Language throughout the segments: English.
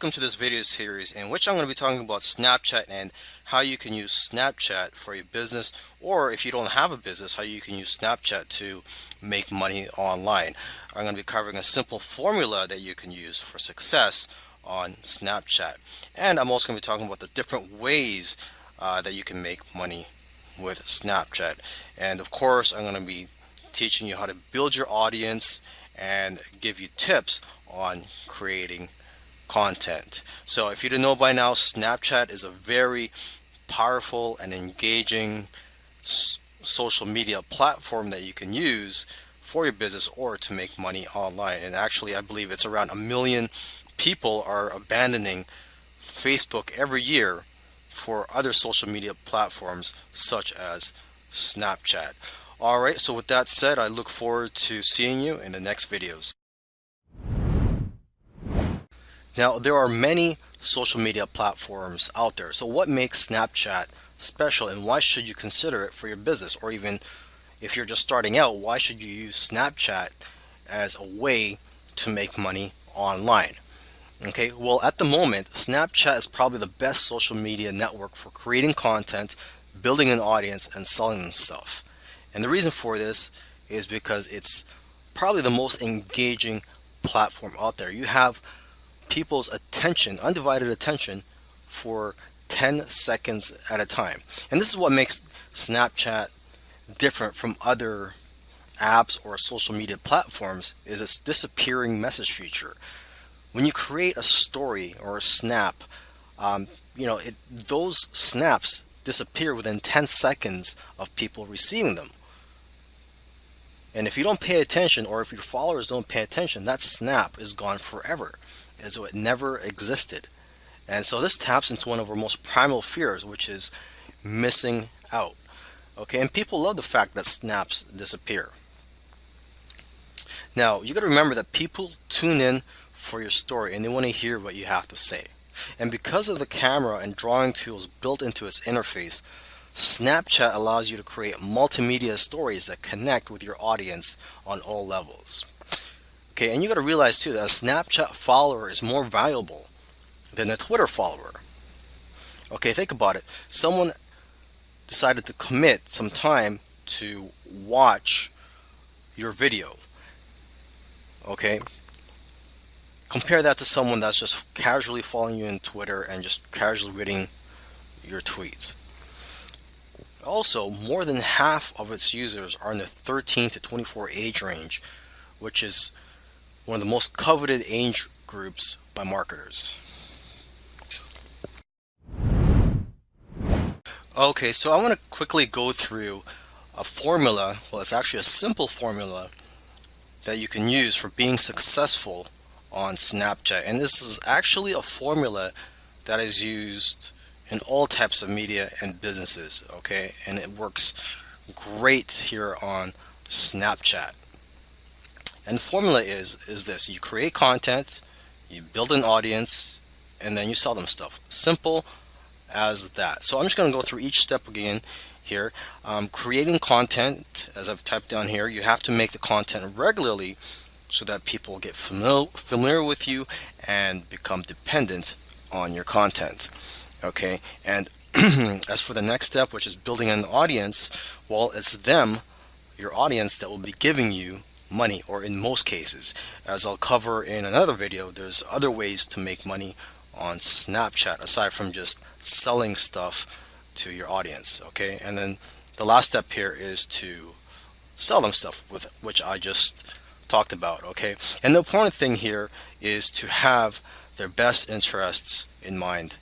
welcome to this video series in which I'm going to be talking about Snapchat and how you can use Snapchat for your business, or if you don't have a business, how you can use Snapchat to make money online. I'm going to be covering a simple formula that you can use for success on Snapchat, and I'm also going to be talking about the different ways that you can make money with Snapchat. And of course, I'm going to be teaching you how to build your audience and give you tips on creating content. So if you didn't know by now, Snapchat is a very powerful and engaging social media platform that you can use for your business or to make money online. And actually, I believe it's around 1 million people are abandoning Facebook every year for other social media platforms such as Snapchat. Alright, so with that said, I look forward to seeing you in the next videos. Now, there are many social media platforms out there. So what makes Snapchat special, and why should you consider it for your business? Or even if you're just starting out, why should you use Snapchat as a way to make money online? Okay, well, at the moment, Snapchat is probably the best social media network for creating content, building an audience, and selling them stuff. And the reason for this is because it's probably the most engaging platform out there. You have people's attention, undivided attention, for 10 seconds at a time. And this is what makes Snapchat different from other apps or social media platforms, is its disappearing message feature. When you create a story or a snap, those snaps disappear within 10 seconds of people receiving them. And if you don't pay attention, or if your followers don't pay attention, that snap is gone forever, as though it never existed. And so this taps into one of our most primal fears, which is missing out. Okay, and people love the fact that snaps disappear. Now, you got to remember that people tune in for your story and they want to hear what you have to say. And because of the camera and drawing tools built into its interface, Snapchat allows you to create multimedia stories that connect with your audience on all levels. Okay, and you got to realize too that a Snapchat follower is more valuable than a Twitter follower. Okay, think about it. Someone decided to commit some time to watch your video. Okay, compare that to someone that's just casually following you on Twitter and just casually reading your tweets. Also, more than half of its users are in the 13 to 24 age range, which is one of the most coveted age groups by marketers. Okay, so I want to quickly go through a formula. Well, it's actually a simple formula that you can use for being successful on Snapchat. And this is actually a formula that is used in all types of media and businesses, okay? And it works great here on Snapchat. And the formula is this: you create content, you build an audience, and then you sell them stuff. Simple as that. So I'm just going to go through each step again here. Creating content, as I've typed down here, you have to make the content regularly so that people get familiar with you and become dependent on your content. Okay, and as for the next step, which is building an audience, well, it's them, your audience, that will be giving you money, or in most cases, as I'll cover in another video, there's other ways to make money on Snapchat aside from just selling stuff to your audience. Okay, and then the last step here is to sell them stuff, with which I just talked about. Okay, and the important thing here is to have their best interests in mind.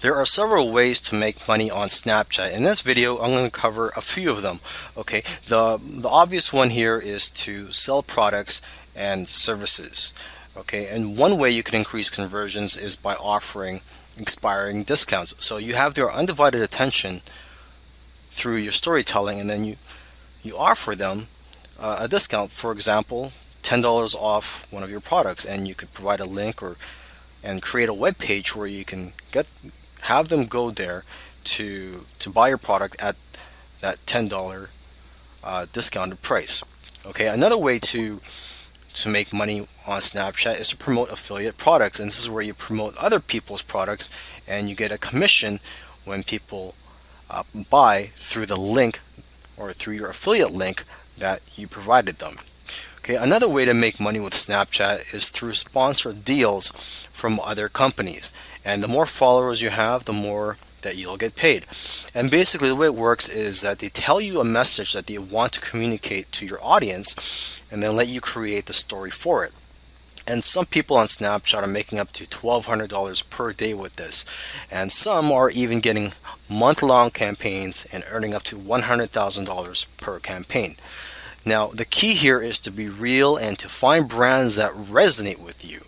There are several ways to make money on Snapchat. In this video, I'm going to cover a few of them. Okay, the obvious one here is to sell products and services. Okay, and one way you can increase conversions is by offering expiring discounts. So you have their undivided attention through your storytelling, and then you offer them a discount. For example, $10 off one of your products, and you could provide a link and create a web page where you can have them go there to buy your product at that $10 discounted price. Okay, another way to to make money on Snapchat is to promote affiliate products. And this is where you promote other people's products and you get a commission when people buy through the link or through your affiliate link that you provided them. Okay, another way to make money with Snapchat is through sponsored deals from other companies. And the more followers you have, the more that you'll get paid. And basically the way it works is that they tell you a message that they want to communicate to your audience and then let you create the story for it. And some people on Snapchat are making up to $1,200 per day with this. And some are even getting month-long campaigns and earning up to $100,000 per campaign. Now, the key here is to be real and to find brands that resonate with you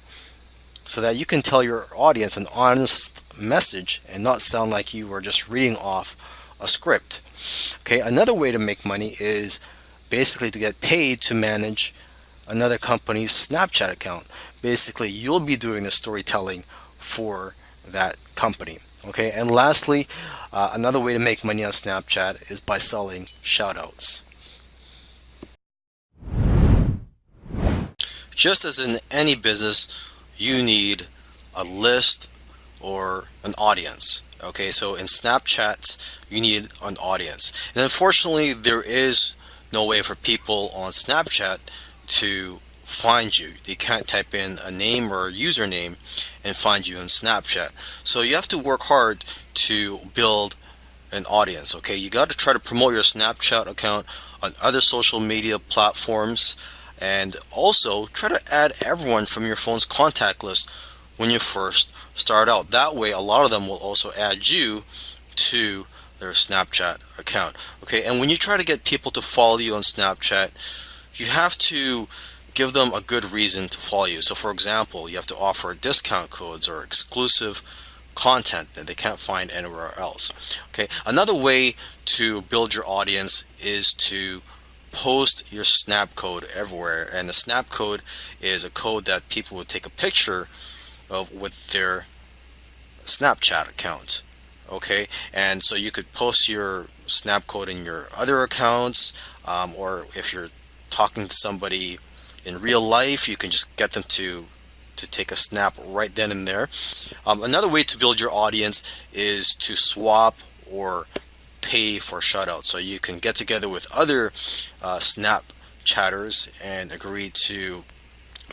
so that you can tell your audience an honest message and not sound like you are just reading off a script. Okay, another way to make money is basically to get paid to manage another company's Snapchat account. Basically, you'll be doing the storytelling for that company. Okay, and lastly, another way to make money on Snapchat is by selling shoutouts. Just as in any business, you need a list or an audience. Okay, so in Snapchat, you need an audience. And unfortunately, there is no way for people on Snapchat to find you. They can't type in a name or a username and find you in Snapchat. So you have to work hard to build an audience. Okay, you got to try to promote your Snapchat account on other social media platforms, and also try to add everyone from your phone's contact list when you first start out. That way a lot of them will also add you to their Snapchat account. Okay, and when you try to get people to follow you on Snapchat, you have to give them a good reason to follow you. So for example, you have to offer discount codes or exclusive content that they can't find anywhere else. Okay, another way to build your audience is to post your snap code everywhere. And the snap code is a code that people would take a picture of with their Snapchat account. Okay, and so you could post your snap code in your other accounts, or if you're talking to somebody in real life, you can just get them to take a snap right then and there. Another way to build your audience is to swap or pay for shoutouts. So you can get together with other snap chatters and agree to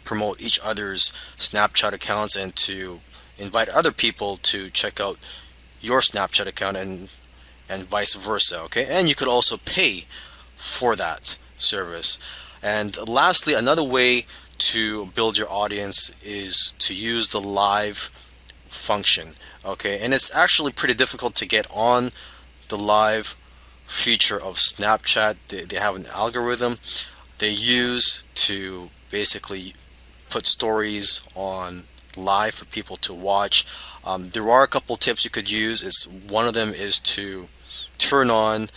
promote each other's Snapchat accounts and to invite other people to check out your Snapchat account, and vice versa. Okay, and you could also pay for that service. And lastly, another way to build your audience is to use the live function. Okay, and it's actually pretty difficult to get on the live feature of Snapchat. They have an algorithm they use to basically put stories on live for people to watch. There are a couple tips you could use. One of them is to turn on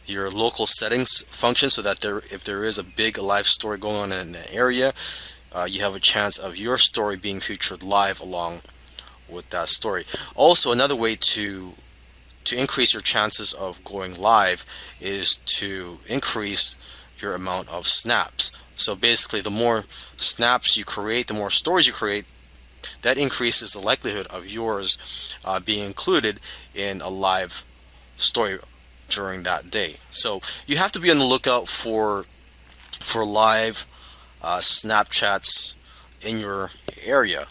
your local settings function so that if there is a big live story going on in an area, you have a chance of your story being featured live along with that story. Also, another way to increase your chances of going live is to increase your amount of snaps. So basically, the more snaps you create, the more stories you create, that increases the likelihood of yours being included in a live story during that day. So you have to be on the lookout for live Snapchats in your area.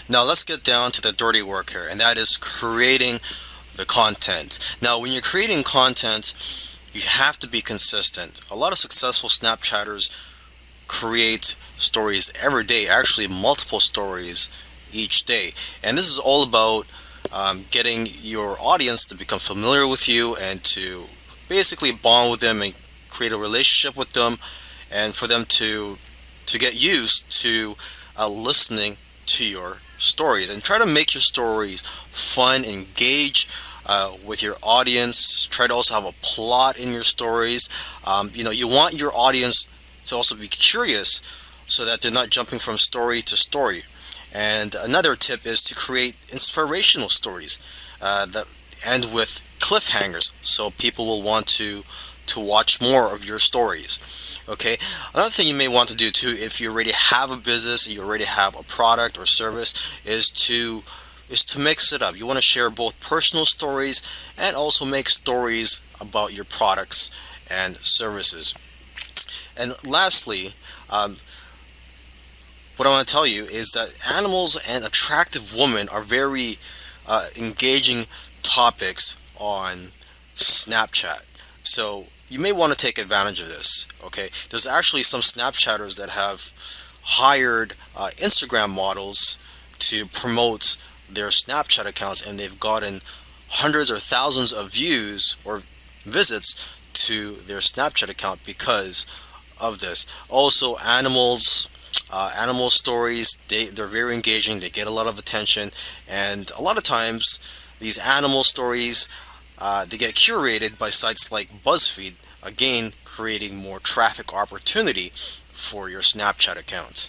Now let's get down to the dirty work here, and that is creating the content. Now when you're creating content, you have to be consistent. A lot of successful Snapchatters create stories every day, actually multiple stories each day. And this is all about getting your audience to become familiar with you and to basically bond with them and create a relationship with them, and for them to get used to listening to your stories. And try to make your stories fun, engage with your audience. Try to also have a plot in your stories. You want your audience to also be curious so that they're not jumping from story to story. And another tip is to create inspirational stories that end with cliffhangers, so people will want to to watch more of your stories. Okay, another thing you may want to do too, if you already have a business, you already have a product or service, is to mix it up. You want to share both personal stories and also make stories about your products and services. And lastly, um, what I want to tell you is that animals and attractive women are very engaging topics on Snapchat. So you may want to take advantage of this. Okay, there's actually some Snapchatters that have hired Instagram models to promote their Snapchat accounts, and they've gotten hundreds or thousands of views or visits to their Snapchat account because of this. Also, animal stories, they're very engaging. They get a lot of attention, and a lot of times these animal stories they get curated by sites like BuzzFeed, again creating more traffic opportunity for your Snapchat account.